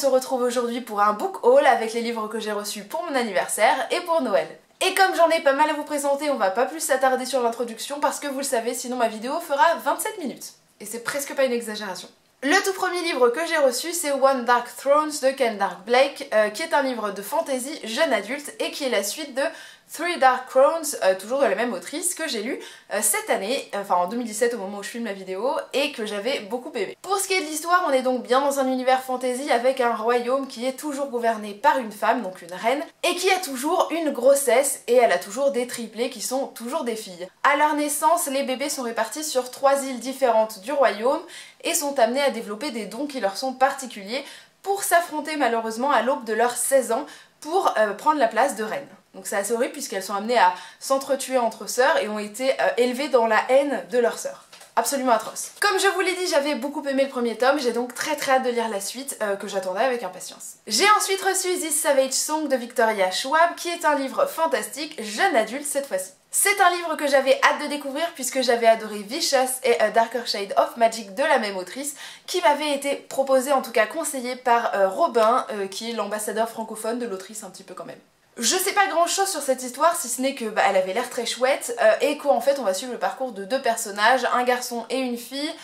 se retrouve aujourd'hui pour un book haul avec les livres que j'ai reçus pour mon anniversaire et pour Noël. Et comme j'en ai pas mal à vous présenter, on va pas plus s'attarder sur l'introduction parce que vous le savez, sinon ma vidéo fera 27 minutes. Et c'est presque pas une exagération. Le tout premier livre que j'ai reçu, c'est One Dark Thrones de Ken Dark Blake, qui est un livre de fantasy jeune adulte et qui est la suite de Three Dark Crowns, toujours de la même autrice, que j'ai lu cette année, enfin en 2017 au moment où je filme la vidéo, et que j'avais beaucoup aimé. Pour ce qui est de l'histoire, on est donc bien dans un univers fantasy avec un royaume qui est toujours gouverné par une femme, donc une reine, et qui a toujours une grossesse, et elle a toujours des triplés qui sont toujours des filles. À leur naissance, les bébés sont répartis sur 3 îles différentes du royaume, et sont amenés à développer des dons qui leur sont particuliers, pour s'affronter malheureusement à l'aube de leurs 16 ans, pour prendre la place de reine. Donc c'est assez horrible puisqu'elles sont amenées à s'entretuer entre sœurs et ont été élevées dans la haine de leurs sœurs. Absolument atroce. Comme je vous l'ai dit, j'avais beaucoup aimé le premier tome, j'ai donc très hâte de lire la suite que j'attendais avec impatience. J'ai ensuite reçu This Savage Song de Victoria Schwab qui est un livre fantastique, jeune adulte cette fois-ci. C'est un livre que j'avais hâte de découvrir puisque j'avais adoré Vicious et A Darker Shade of Magic de la même autrice qui m'avait été proposé, en tout cas conseillé par Robin qui est l'ambassadeur francophone de l'autrice un petit peu quand même. Je sais pas grand chose sur cette histoire si ce n'est que elle avait l'air très chouette et qu'en fait on va suivre le parcours de deux personnages, un garçon et une fille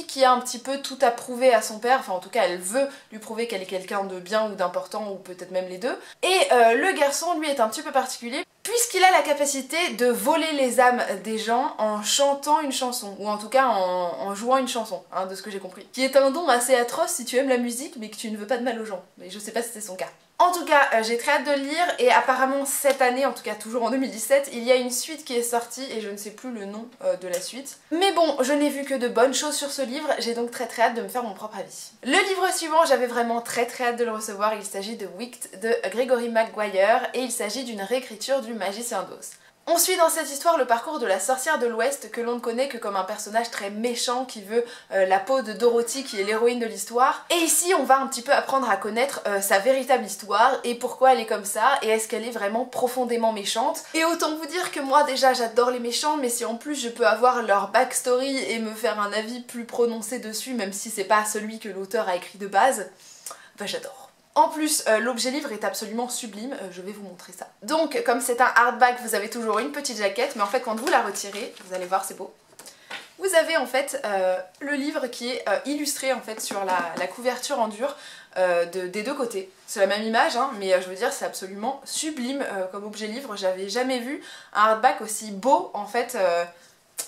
qui a un petit peu tout à prouver à son père, enfin en tout cas elle veut lui prouver qu'elle est quelqu'un de bien ou d'important ou peut-être même les deux, et le garçon lui est un petit peu particulier puisqu'il a la capacité de voler les âmes des gens en chantant une chanson, ou en tout cas en jouant une chanson, hein, de ce que j'ai compris. Qui est un don assez atroce si tu aimes la musique mais que tu ne veux pas de mal aux gens, mais je sais pas si c'est son cas. En tout cas, j'ai très hâte de le lire et apparemment cette année, en tout cas toujours en 2017, il y a une suite qui est sortie et je ne sais plus le nom de la suite. Mais bon, je n'ai vu que de bonnes choses sur ce livre, j'ai donc très hâte de me faire mon propre avis. Le livre suivant, j'avais vraiment très hâte de le recevoir, il s'agit de Wicked de Gregory Maguire et il s'agit d'une réécriture du Magicien d'Oz. On suit dans cette histoire le parcours de la sorcière de l'Ouest que l'on ne connaît que comme un personnage très méchant qui veut la peau de Dorothy qui est l'héroïne de l'histoire. Et ici on va un petit peu apprendre à connaître sa véritable histoire et pourquoi elle est comme ça et est-ce qu'elle est vraiment profondément méchante. Et autant vous dire que moi déjà j'adore les méchants mais si en plus je peux avoir leur backstory et me faire un avis plus prononcé dessus même si c'est pas celui que l'auteur a écrit de base, bah j'adore. En plus, l'objet livre est absolument sublime, je vais vous montrer ça. Donc, comme c'est un hardback, vous avez toujours une petite jaquette, mais en fait, quand vous la retirez, vous allez voir, c'est beau. Vous avez en fait le livre qui est illustré en fait sur la couverture en dur des deux côtés. C'est la même image, hein, mais je veux dire, c'est absolument sublime comme objet livre. J'avais jamais vu un hardback aussi beau en fait.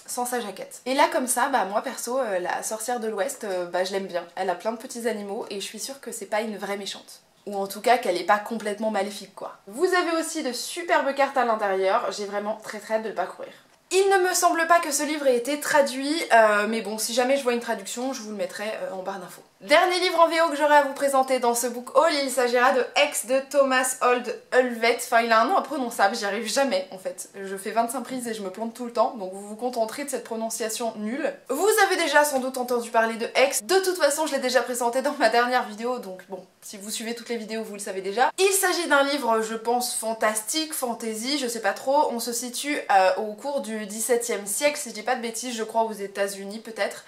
Sans sa jaquette. Et là comme ça, moi perso, la sorcière de l'Ouest, je l'aime bien. Elle a plein de petits animaux et je suis sûre que c'est pas une vraie méchante. Ou en tout cas qu'elle est pas complètement maléfique quoi. Vous avez aussi de superbes cartes à l'intérieur, j'ai vraiment très hâte de le parcourir. Il ne me semble pas que ce livre ait été traduit, mais bon, si jamais je vois une traduction, je vous le mettrai en barre d'infos. Dernier livre en VO que j'aurai à vous présenter dans ce book haul, il s'agira de X de Thomas Old Ulvet. Enfin, il a un nom imprononçable, j'y arrive jamais en fait. Je fais 25 prises et je me plante tout le temps, donc vous vous contenterez de cette prononciation nulle. Vous avez déjà sans doute entendu parler de X. De toute façon, je l'ai déjà présenté dans ma dernière vidéo, donc bon, si vous suivez toutes les vidéos, vous le savez déjà. Il s'agit d'un livre, je pense, fantastique, fantasy, je sais pas trop. On se situe au cours du XVIIe siècle, si je dis pas de bêtises, je crois aux États-Unis peut-être.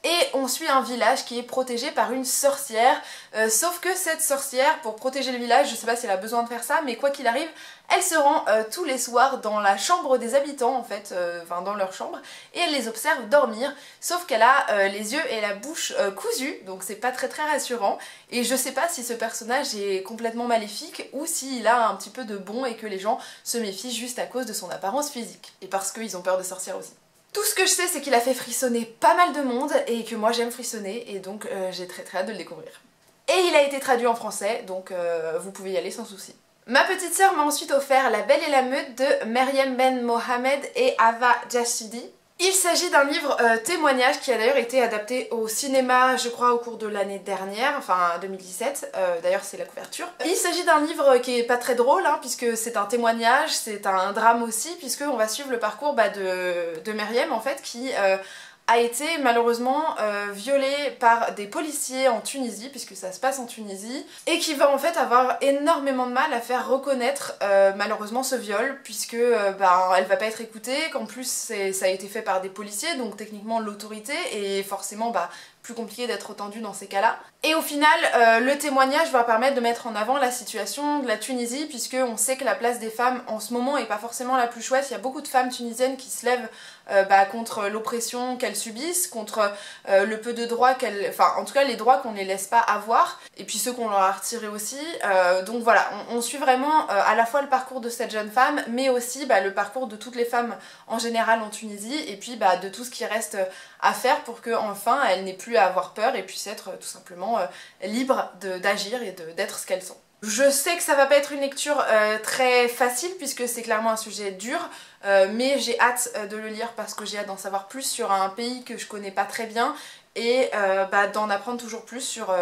Et on suit un village qui est protégé par une sorcière, sauf que cette sorcière, pour protéger le village, je sais pas si elle a besoin de faire ça, mais quoi qu'il arrive, elle se rend tous les soirs dans la chambre des habitants en fait, enfin dans leur chambre, et elle les observe dormir, sauf qu'elle a les yeux et la bouche cousus, donc c'est pas très rassurant, et je sais pas si ce personnage est complètement maléfique ou s'il a un petit peu de bon et que les gens se méfient juste à cause de son apparence physique, et parce qu'ils ont peur des sorcières aussi. Tout ce que je sais, c'est qu'il a fait frissonner pas mal de monde et que moi j'aime frissonner et donc j'ai très hâte de le découvrir. Et il a été traduit en français, donc vous pouvez y aller sans souci. Ma petite sœur m'a ensuite offert La Belle et la Meute de Maryam Ben Mohamed et Ava Jashidi. Il s'agit d'un livre témoignage qui a d'ailleurs été adapté au cinéma, je crois, au cours de l'année dernière, enfin 2017, d'ailleurs c'est la couverture. Il s'agit d'un livre qui est pas très drôle, hein, puisque c'est un témoignage, c'est un drame aussi, puisqu'on va suivre le parcours de Maryam en fait, qui a été malheureusement violée par des policiers en Tunisie, puisque ça se passe en Tunisie, et qui va en fait avoir énormément de mal à faire reconnaître malheureusement ce viol, puisque elle va pas être écoutée, qu'en plus ça a été fait par des policiers, donc techniquement l'autorité, et forcément plus compliqué d'être tendu dans ces cas-là. Et au final, le témoignage va permettre de mettre en avant la situation de la Tunisie, puisque on sait que la place des femmes en ce moment est pas forcément la plus chouette. Il y a beaucoup de femmes tunisiennes qui se lèvent contre l'oppression qu'elles subissent, contre le peu de droits qu'elles... Enfin, en tout cas, les droits qu'on ne les laisse pas avoir, et puis ceux qu'on leur a retirés aussi. Donc voilà, on suit vraiment à la fois le parcours de cette jeune femme, mais aussi le parcours de toutes les femmes en général en Tunisie, et puis de tout ce qui reste à faire pour qu'enfin elles n'aient plus à avoir peur et puissent être tout simplement libres d'agir et d'être ce qu'elles sont. Je sais que ça va pas être une lecture très facile puisque c'est clairement un sujet dur, mais j'ai hâte de le lire parce que j'ai hâte d'en savoir plus sur un pays que je connais pas très bien et d'en apprendre toujours plus sur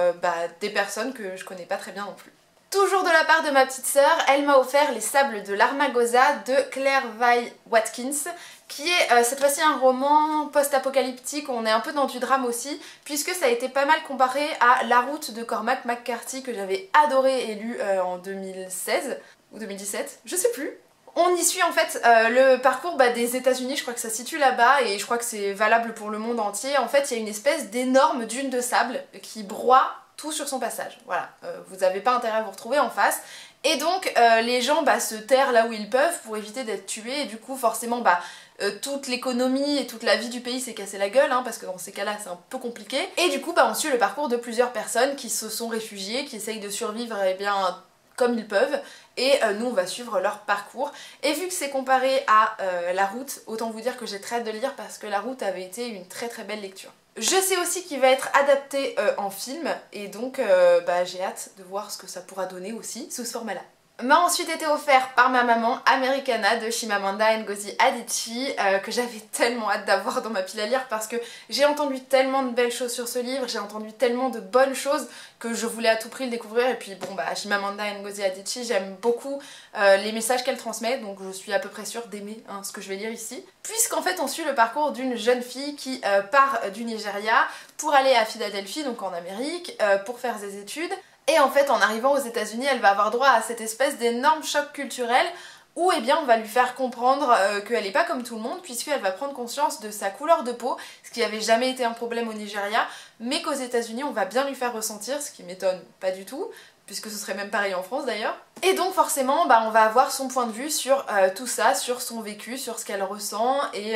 des personnes que je connais pas très bien non plus. Toujours de la part de ma petite sœur, elle m'a offert Les Sables de l'Armagosa de Claire Vaille Watkins, qui est cette fois-ci un roman post-apocalyptique, on est un peu dans du drame aussi, puisque ça a été pas mal comparé à La Route de Cormac McCarthy que j'avais adoré et lu en 2016 ou 2017, je sais plus. On y suit en fait le parcours des États-Unis, je crois que ça se situe là-bas et je crois que c'est valable pour le monde entier. En fait, il y a une espèce d'énorme dune de sable qui broie tout sur son passage. Voilà, vous n'avez pas intérêt à vous retrouver en face. Et donc les gens se terrent là où ils peuvent pour éviter d'être tués et du coup forcément toute l'économie et toute la vie du pays s'est cassée la gueule parce que dans ces cas-là c'est un peu compliqué. Et du coup on suit le parcours de plusieurs personnes qui se sont réfugiées, qui essayent de survivre comme ils peuvent et nous on va suivre leur parcours. Et vu que c'est comparé à La Route, autant vous dire que j'ai très hâte de le lire parce que La Route avait été une très très belle lecture. Je sais aussi qu'il va être adapté en film et donc j'ai hâte de voir ce que ça pourra donner aussi sous ce format-là. M'a ensuite été offert par ma maman Americana de Chimamanda Ngozi Adichie que j'avais tellement hâte d'avoir dans ma pile à lire parce que j'ai entendu tellement de belles choses sur ce livre, j'ai entendu tellement de bonnes choses que je voulais à tout prix le découvrir et puis Chimamanda Ngozi Adichie, j'aime beaucoup les messages qu'elle transmet donc je suis à peu près sûre d'aimer ce que je vais lire ici. Puisqu'en fait on suit le parcours d'une jeune fille qui part du Nigeria pour aller à Philadelphie, donc en Amérique, pour faire ses études. Et en fait en arrivant aux États-Unis elle va avoir droit à cette espèce d'énorme choc culturel où on va lui faire comprendre qu'elle n'est pas comme tout le monde puisqu'elle va prendre conscience de sa couleur de peau, ce qui n'avait jamais été un problème au Nigeria, mais qu'aux États-Unis on va bien lui faire ressentir, ce qui m'étonne pas du tout, puisque ce serait même pareil en France d'ailleurs. Et donc forcément on va avoir son point de vue sur tout ça, sur son vécu, sur ce qu'elle ressent et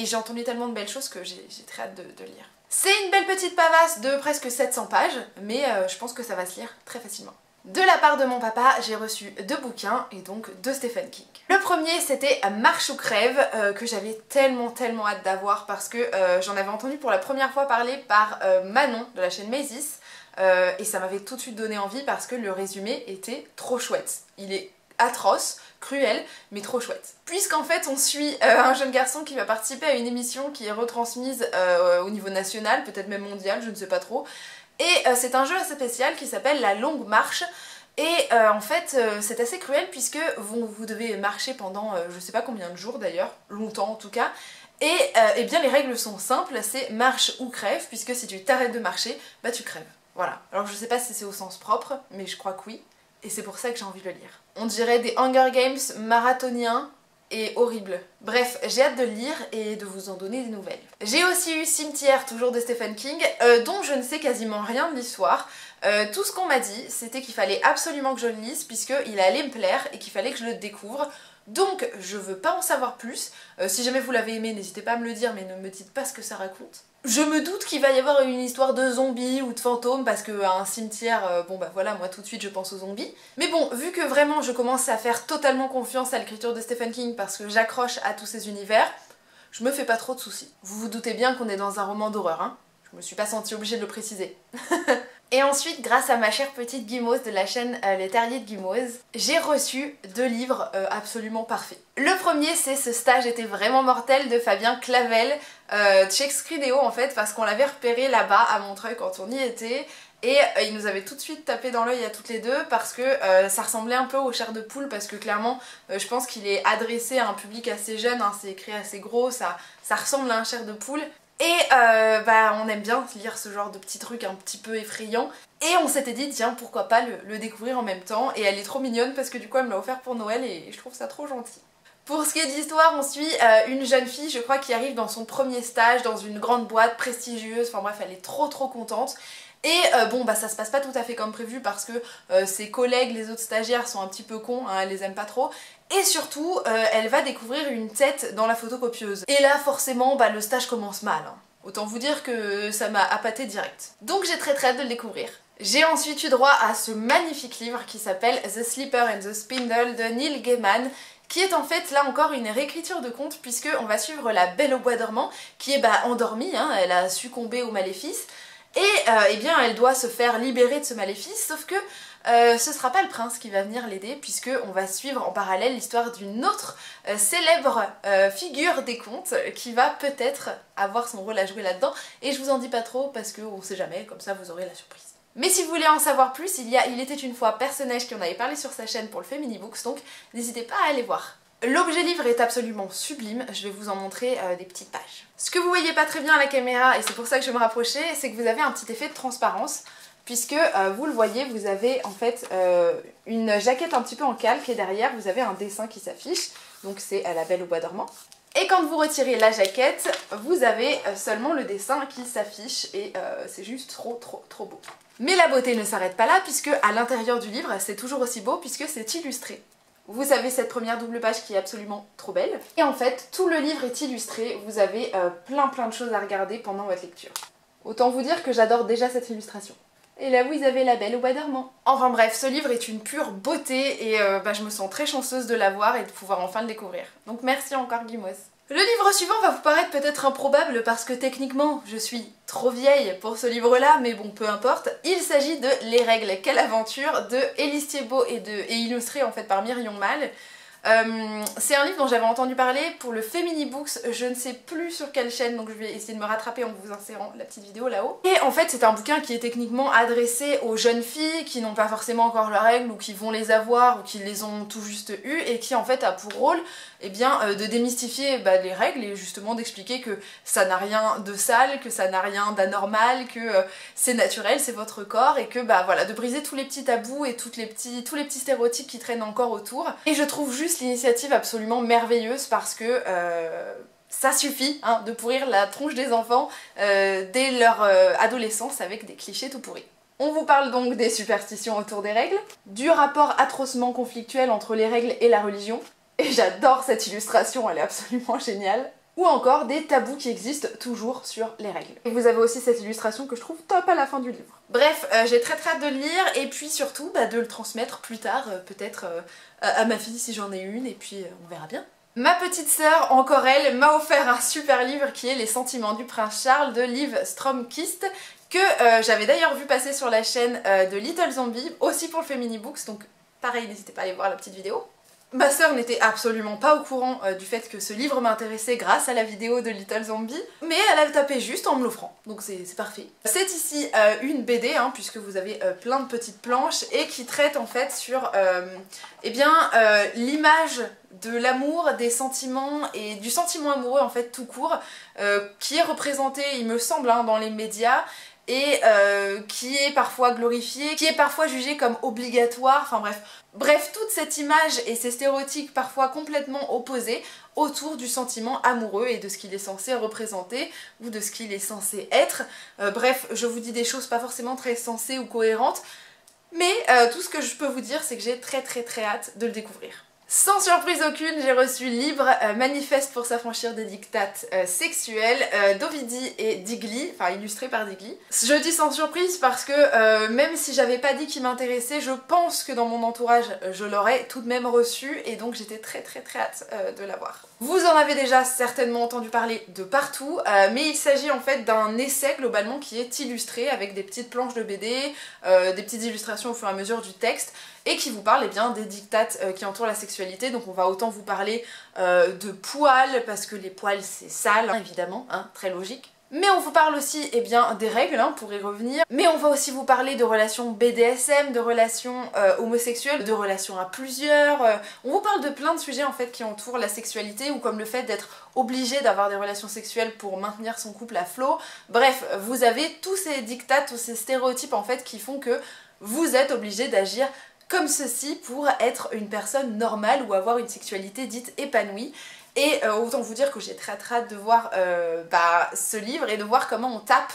j'ai entendu tellement de belles choses que j'ai très hâte de lire. C'est une belle petite pavasse de presque 700 pages, mais je pense que ça va se lire très facilement. De la part de mon papa, j'ai reçu 2 bouquins, et donc de Stephen King. Le premier, c'était Marche ou crève, que j'avais tellement hâte d'avoir parce que j'en avais entendu pour la première fois parler par Manon de la chaîne Maisys, et ça m'avait tout de suite donné envie parce que le résumé était trop chouette. Il est atroce, cruel, mais trop chouette. Puisqu'en fait on suit un jeune garçon qui va participer à une émission qui est retransmise au niveau national, peut-être même mondial, je ne sais pas trop, et c'est un jeu assez spécial qui s'appelle La Longue Marche, et en fait c'est assez cruel puisque vous devez marcher pendant je sais pas combien de jours d'ailleurs, longtemps en tout cas, et bien les règles sont simples, c'est marche ou crève, puisque si tu t'arrêtes de marcher, tu crèves. Voilà, alors je sais pas si c'est au sens propre, mais je crois que oui. Et c'est pour ça que j'ai envie de le lire. On dirait des Hunger Games marathoniens et horribles. Bref, j'ai hâte de le lire et de vous en donner des nouvelles. J'ai aussi eu Cimetière, toujours de Stephen King, dont je ne sais quasiment rien de l'histoire. Tout ce qu'on m'a dit, c'était qu'il fallait absolument que je le lise puisqu'il allait me plaire et qu'il fallait que je le découvre. Donc je veux pas en savoir plus. Si jamais vous l'avez aimé, n'hésitez pas à me le dire, mais ne me dites pas ce que ça raconte. Je me doute qu'il va y avoir une histoire de zombies ou de fantômes parce qu'à un cimetière, voilà, moi tout de suite je pense aux zombies. Mais bon, vu que vraiment je commence à faire totalement confiance à l'écriture de Stephen King parce que j'accroche à tous ces univers, je me fais pas trop de soucis. Vous vous doutez bien qu'on est dans un roman d'horreur, hein. Je me suis pas sentie obligée de le préciser. Et ensuite, grâce à ma chère petite Guimauve de la chaîne Les Terriers de Guimauve, j'ai reçu 2 livres absolument parfaits. Le premier, c'est Ce stage était vraiment mortel de Fabien Clavel, chez Scrineo en fait, parce qu'on l'avait repéré là-bas à Montreuil quand on y était. Et il nous avait tout de suite tapé dans l'œil à toutes les deux parce que ça ressemblait un peu au chair de poule parce que clairement je pense qu'il est adressé à un public assez jeune, hein, c'est écrit assez gros, ça ressemble à un chair de poule. Et on aime bien lire ce genre de petits trucs un petit peu effrayants. Et on s'était dit tiens pourquoi pas le découvrir en même temps. Et elle est trop mignonne parce que du coup elle me l'a offert pour Noël et je trouve ça trop gentil. Pour ce qui est de l'histoire, on suit une jeune fille, je crois, qui arrive dans son premier stage dans une grande boîte prestigieuse, enfin bref, elle est trop contente. Et bon bah ça se passe pas tout à fait comme prévu parce que ses collègues, les autres stagiaires sont un petit peu cons, hein, elle les aime pas trop. Et surtout, elle va découvrir une tête dans la photocopieuse. Et là forcément, bah le stage commence mal, hein. Autant vous dire que ça m'a appâté direct. Donc j'ai très hâte de le découvrir. J'ai ensuite eu droit à ce magnifique livre qui s'appelle The Sleeper and the Spindle de Neil Gaiman, qui est en fait là encore une réécriture de conte puisque on va suivre la Belle au bois dormant qui est endormie, hein, elle a succombé au maléfice et eh bien elle doit se faire libérer de ce maléfice, sauf que ce sera pas le prince qui va venir l'aider puisque on va suivre en parallèle l'histoire d'une autre célèbre figure des contes qui va peut-être avoir son rôle à jouer là-dedans, et je vous en dis pas trop parce qu'on sait jamais, comme ça vous aurez la surprise. Mais si vous voulez en savoir plus, il était une fois Personnage qui en avait parlé sur sa chaîne pour le Femini Books, donc n'hésitez pas à aller voir. L'objet livre est absolument sublime, je vais vous en montrer des petites pages. Ce que vous voyez pas très bien à la caméra, et c'est pour ça que je vais me rapprocher, c'est que vous avez un petit effet de transparence, puisque vous le voyez, vous avez en fait une jaquette un petit peu en calque et derrière vous avez un dessin qui s'affiche, donc c'est La Belle au bois dormant. Et quand vous retirez la jaquette, vous avez seulement le dessin qui s'affiche et c'est juste trop beau. Mais la beauté ne s'arrête pas là puisque à l'intérieur du livre c'est toujours aussi beau puisque c'est illustré. Vous avez cette première double page qui est absolument trop belle. Et en fait tout le livre est illustré, vous avez plein de choses à regarder pendant votre lecture. Autant vous dire que j'adore déjà cette illustration. Et là vous avez La Belle au bois dormant. Enfin bref, ce livre est une pure beauté et je me sens très chanceuse de l'avoir et de pouvoir enfin le découvrir. Donc merci encore Guimauve. Le livre suivant va vous paraître peut-être improbable parce que techniquement je suis trop vieille pour ce livre-là, mais bon peu importe. Il s'agit de Les Règles, quelle aventure de Élise Thiebaud et illustré en fait par Myrion Mal. C'est un livre dont j'avais entendu parler pour le Femini Books, je ne sais plus sur quelle chaîne, donc je vais essayer de me rattraper en vous insérant la petite vidéo là-haut. Et en fait c'est un bouquin qui est techniquement adressé aux jeunes filles qui n'ont pas forcément encore leurs règles ou qui vont les avoir ou qui les ont tout juste eues et qui en fait a pour rôle de démystifier les règles et justement d'expliquer que ça n'a rien de sale, que ça n'a rien d'anormal, que c'est naturel, c'est votre corps et que voilà, de briser tous les petits tabous et tous les petits stéréotypes qui traînent encore autour. Et je trouve juste l'initiative absolument merveilleuse parce que ça suffit hein, de pourrir la tronche des enfants dès leur adolescence avec des clichés tout pourris. On vous parle donc des superstitions autour des règles, du rapport atrocement conflictuel entre les règles et la religion, et j'adore cette illustration, elle est absolument géniale, ou encore des tabous qui existent toujours sur les règles. Et vous avez aussi cette illustration que je trouve top à la fin du livre. Bref, j'ai très hâte de le lire et puis surtout de le transmettre plus tard, peut-être à ma fille si j'en ai une, et puis on verra bien. Ma petite sœur, encore elle, m'a offert un super livre qui est Les Sentiments du Prince Charles de Liv Stromkist, que j'avais d'ailleurs vu passer sur la chaîne de Little Zombie, aussi pour le Femini Books, donc pareil, n'hésitez pas à aller voir la petite vidéo. Ma sœur n'était absolument pas au courant du fait que ce livre m'intéressait grâce à la vidéo de Little Zombie, mais elle a tapé juste en me l'offrant, donc c'est parfait. C'est ici une BD, hein, puisque vous avez plein de petites planches, et qui traite en fait sur l'image de l'amour, des sentiments et du sentiment amoureux en fait tout court, qui est représenté, il me semble, hein, dans les médias, et qui est parfois glorifié, qui est parfois jugé comme obligatoire, enfin bref, toute cette image et ces stéréotypes parfois complètement opposés autour du sentiment amoureux et de ce qu'il est censé représenter ou de ce qu'il est censé être. Bref, je vous dis des choses pas forcément très sensées ou cohérentes, mais tout ce que je peux vous dire c'est que j'ai très hâte de le découvrir. Sans surprise aucune, j'ai reçu Libre, manifeste pour s'affranchir des dictates sexuels d'Ovidie et Digli, enfin illustré par Digli. Je dis sans surprise parce que même si j'avais pas dit qu'il m'intéressait, je pense que dans mon entourage je l'aurais tout de même reçu et donc j'étais très hâte de l'avoir. Vous en avez déjà certainement entendu parler de partout, mais il s'agit en fait d'un essai globalement qui est illustré avec des petites planches de BD, des petites illustrations au fur et à mesure du texte, et qui vous parle des dictates qui entourent la sexualité. Donc on va autant vous parler de poils, parce que les poils c'est sale, hein, évidemment, hein, très logique. Mais on vous parle aussi des règles, hein, pour y revenir. Mais on va aussi vous parler de relations BDSM, de relations homosexuelles, de relations à plusieurs. On vous parle de plein de sujets en fait qui entourent la sexualité, ou comme le fait d'être obligé d'avoir des relations sexuelles pour maintenir son couple à flot. Bref, vous avez tous ces dictats, tous ces stéréotypes en fait qui font que vous êtes obligé d'agir comme ceci pour être une personne normale ou avoir une sexualité dite épanouie. Et autant vous dire que j'ai très hâte de voir ce livre et de voir comment on tape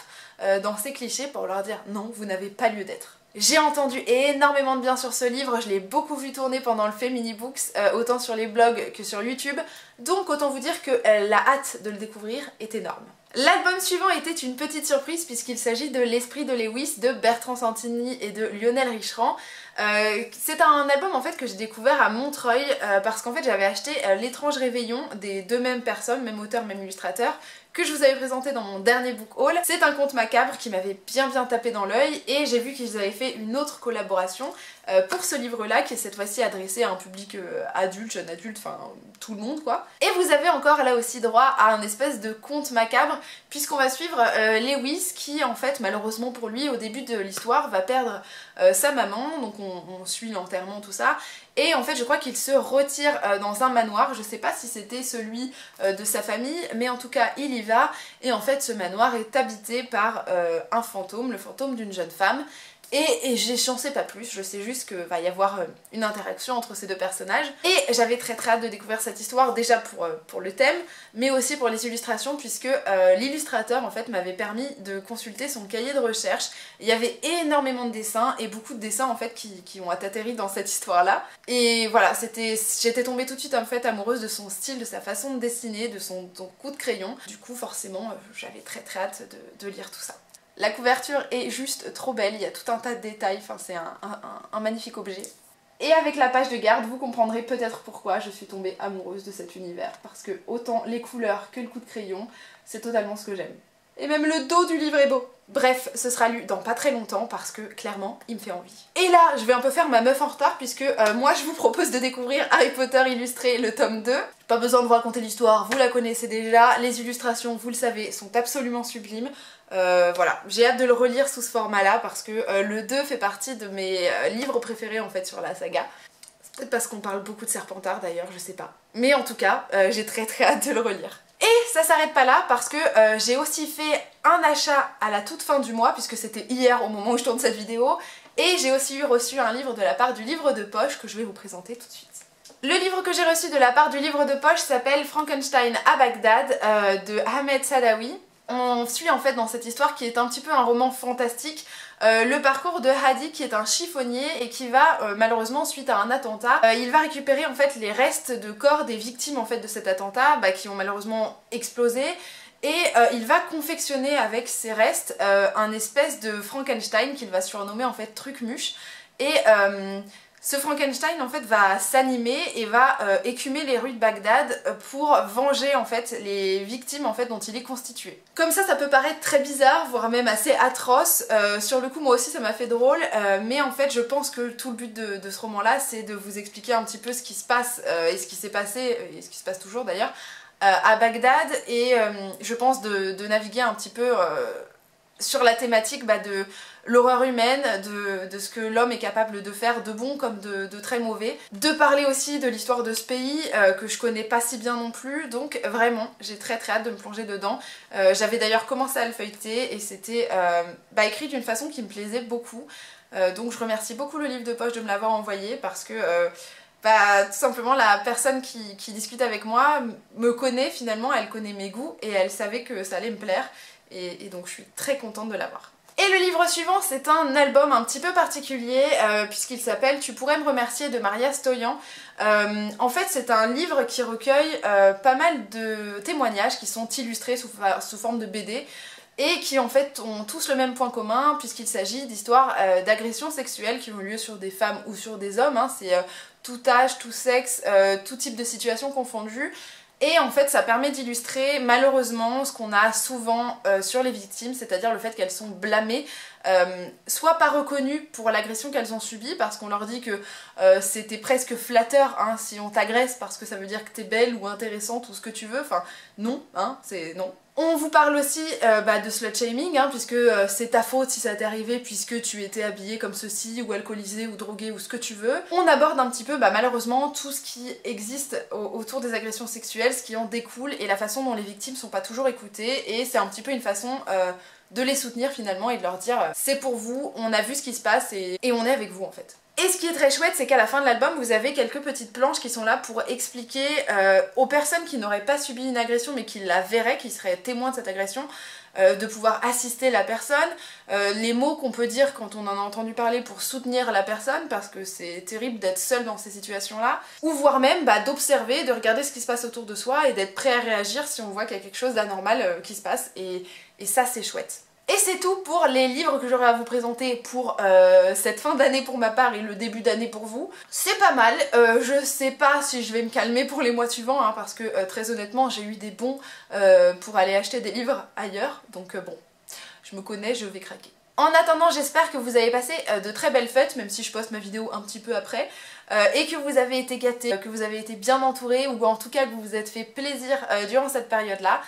dans ces clichés pour leur dire non, vous n'avez pas lieu d'être. J'ai entendu énormément de bien sur ce livre, je l'ai beaucoup vu tourner pendant le Femini Books, autant sur les blogs que sur YouTube, donc autant vous dire que la hâte de le découvrir est énorme. L'album suivant était une petite surprise puisqu'il s'agit de L'Esprit de Lewis de Bertrand Santini et de Lionel Richerand. C'est un album en fait que j'ai découvert à Montreuil parce qu'en fait j'avais acheté L'étrange réveillon des deux mêmes personnes, même auteur, même illustrateur, que je vous avais présenté dans mon dernier book haul. C'est un conte macabre qui m'avait bien tapé dans l'œil et j'ai vu qu'ils avaient fait une autre collaboration pour ce livre-là qui est cette fois-ci adressé à un public adulte, jeune adulte, enfin tout le monde quoi. Et vous avez encore là aussi droit à un espèce de conte macabre puisqu'on va suivre Lewis qui en fait malheureusement pour lui au début de l'histoire va perdre sa maman, donc on suit l'enterrement tout ça. Et en fait je crois qu'il se retire dans un manoir, je sais pas si c'était celui de sa famille, mais en tout cas il y va, et en fait ce manoir est habité par un fantôme, le fantôme d'une jeune femme. Et j'en sais pas plus, je sais juste qu'il va y avoir une interaction entre ces deux personnages. Et j'avais très hâte de découvrir cette histoire, déjà pour le thème, mais aussi pour les illustrations, puisque l'illustrateur en fait m'avait permis de consulter son cahier de recherche. Il y avait énormément de dessins, et beaucoup de dessins en fait qui ont atterri dans cette histoire-là. Et voilà, j'étais tombée tout de suite en fait amoureuse de son style, de sa façon de dessiner, de son coup de crayon. Du coup forcément j'avais très hâte de lire tout ça. La couverture est juste trop belle, il y a tout un tas de détails, enfin c'est un magnifique objet. Et avec la page de garde, vous comprendrez peut-être pourquoi je suis tombée amoureuse de cet univers, parce que autant les couleurs que le coup de crayon, c'est totalement ce que j'aime. Et même le dos du livre est beau. Bref, ce sera lu dans pas très longtemps parce que clairement, il me fait envie. Et là, je vais un peu faire ma meuf en retard puisque moi je vous propose de découvrir Harry Potter illustré, le tome 2. Pas besoin de vous raconter l'histoire, vous la connaissez déjà. Les illustrations, vous le savez, sont absolument sublimes. Voilà, j'ai hâte de le relire sous ce format-là parce que le 2 fait partie de mes livres préférés en fait sur la saga. C'est peut-être parce qu'on parle beaucoup de Serpentard d'ailleurs, je sais pas. Mais en tout cas, j'ai très hâte de le relire. Et ça s'arrête pas là parce que j'ai aussi fait un achat à la toute fin du mois puisque c'était hier au moment où je tourne cette vidéo, et j'ai aussi reçu un livre de la part du livre de poche que je vais vous présenter tout de suite. Le livre que j'ai reçu de la part du livre de poche s'appelle Frankenstein à Bagdad de Ahmed Sadawi. On suit en fait dans cette histoire qui est un petit peu un roman fantastique le parcours de Hadi qui est un chiffonnier et qui va malheureusement suite à un attentat, il va récupérer en fait les restes de corps des victimes en fait de cet attentat qui ont malheureusement explosé, et il va confectionner avec ces restes un espèce de Frankenstein qu'il va surnommer en fait Trucmuche, et ce Frankenstein en fait va s'animer et va écumer les rues de Bagdad pour venger en fait les victimes en fait dont il est constitué. Comme ça peut paraître très bizarre, voire même assez atroce. Sur le coup moi aussi ça m'a fait drôle, mais en fait je pense que tout le but de ce roman là c'est de vous expliquer un petit peu ce qui se passe et ce qui s'est passé, et ce qui se passe toujours d'ailleurs, à Bagdad, et je pense de naviguer un petit peu sur la thématique de l'horreur humaine, de ce que l'homme est capable de faire de bon comme de très mauvais. De parler aussi de l'histoire de ce pays que je connais pas si bien non plus, donc vraiment j'ai très hâte de me plonger dedans. J'avais d'ailleurs commencé à le feuilleter et c'était écrit d'une façon qui me plaisait beaucoup. Donc je remercie beaucoup le livre de poche de me l'avoir envoyé parce que tout simplement la personne qui discute avec moi me connaît finalement, elle connaît mes goûts et elle savait que ça allait me plaire. Et donc je suis très contente de l'avoir. Et le livre suivant, c'est un album un petit peu particulier puisqu'il s'appelle Tu pourrais me remercier de Maria Stoyan. En fait c'est un livre qui recueille pas mal de témoignages qui sont illustrés sous forme de BD et qui en fait ont tous le même point commun puisqu'il s'agit d'histoires d'agressions sexuelles qui ont lieu sur des femmes ou sur des hommes, c'est tout âge, tout sexe, tout type de situation confondue. Et en fait ça permet d'illustrer malheureusement ce qu'on a souvent sur les victimes, c'est-à-dire le fait qu'elles sont blâmées, soit pas reconnues pour l'agression qu'elles ont subie, parce qu'on leur dit que c'était presque flatteur si on t'agresse parce que ça veut dire que t'es belle ou intéressante ou ce que tu veux, enfin non, c'est non. On vous parle aussi de slut shaming, puisque c'est ta faute si ça t'est arrivé puisque tu étais habillée comme ceci, ou alcoolisée, ou droguée, ou ce que tu veux. On aborde un petit peu malheureusement tout ce qui existe autour des agressions sexuelles, ce qui en découle, et la façon dont les victimes sont pas toujours écoutées, et c'est un petit peu une façon de les soutenir finalement et de leur dire c'est pour vous, on a vu ce qui se passe et on est avec vous en fait. Et ce qui est très chouette, c'est qu'à la fin de l'album, vous avez quelques petites planches qui sont là pour expliquer aux personnes qui n'auraient pas subi une agression mais qui la verraient, qui seraient témoins de cette agression, de pouvoir assister la personne, les mots qu'on peut dire quand on en a entendu parler pour soutenir la personne, parce que c'est terrible d'être seul dans ces situations-là, ou voire même d'observer, de regarder ce qui se passe autour de soi et d'être prêt à réagir si on voit qu'il y a quelque chose d'anormal qui se passe, et ça c'est chouette. Et c'est tout pour les livres que j'aurais à vous présenter pour cette fin d'année pour ma part et le début d'année pour vous. C'est pas mal, je sais pas si je vais me calmer pour les mois suivants, hein, parce que très honnêtement j'ai eu des bons pour aller acheter des livres ailleurs, donc bon, je me connais, je vais craquer. En attendant, j'espère que vous avez passé de très belles fêtes, même si je poste ma vidéo un petit peu après, et que vous avez été gâtés, que vous avez été bien entourés, ou en tout cas que vous vous êtes fait plaisir durant cette période-là.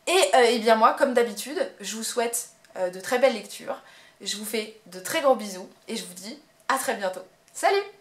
Et bien moi, comme d'habitude, je vous souhaite de très belles lectures, je vous fais de très gros bisous et je vous dis à très bientôt. Salut!